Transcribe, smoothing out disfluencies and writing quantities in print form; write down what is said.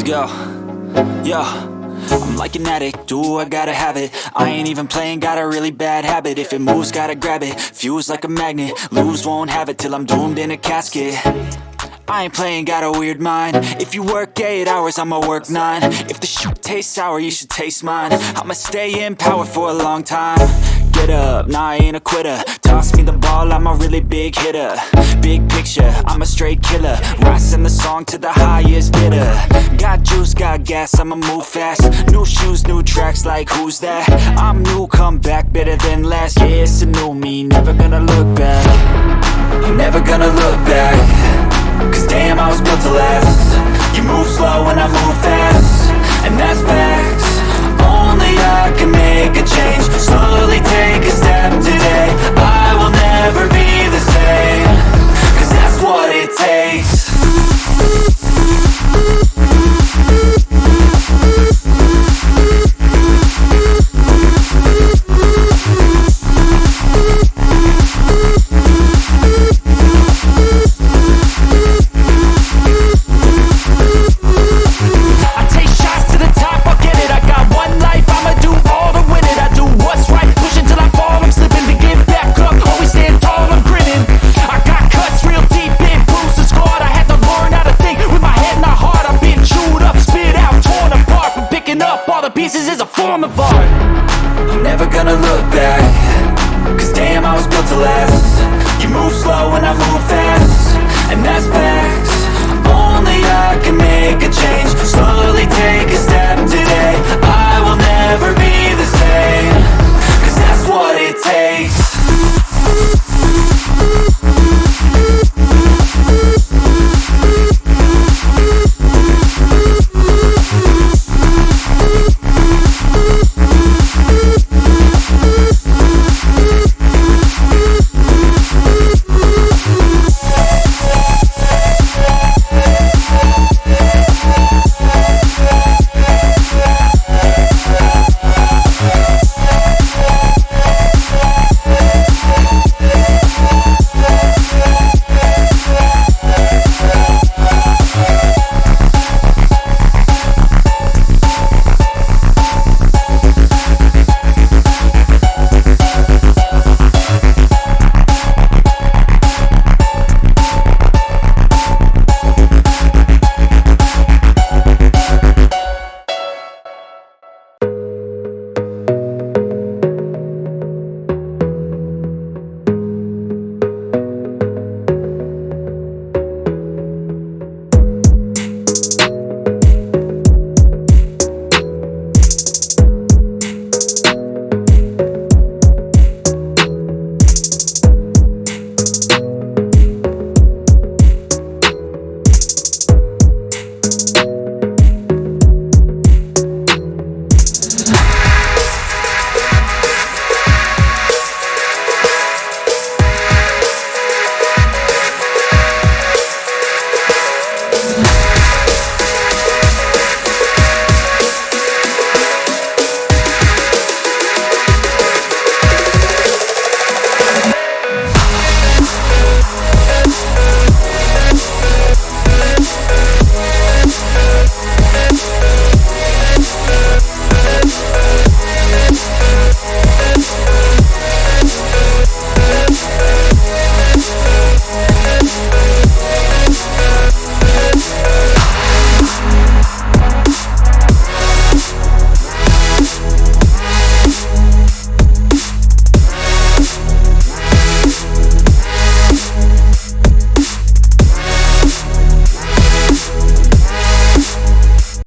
go. Yo, I'm like an addict, do I gotta have it. I ain't even playing, got a really bad habit. If it moves, gotta grab it, fuse like a magnet. Lose, won't have it till I'm doomed in a casket. I ain't playing, got a weird mind. If you work 8 hours, I'ma work 9. If the shoot tastes sour, you should taste mine. I'ma stay in power for a long time. Get up, nah, I ain't a quitter. Toss me the ball, I'm a really big hitter. Big picture, I'm a straight killer. Rising the song to the highest bidder. Got juice, got gas, I'ma move fast. New shoes, new tracks, like who's that? I'm new, come back, better than last. Yeah, it's a new me, never gonna look back. I'm never gonna look back. Cause damn, I was built to last. You move slow and I move fast, and that's facts. Only I can make a change. Slowly take a step today. I will never be the same. Cause that's what it takes. Pieces is a form of art. I'm never gonna look back. Cause damn, I was built to last. You move slow and I move fast, and that's facts. Only I can make a change. Slowly take a step today. I will never be the same.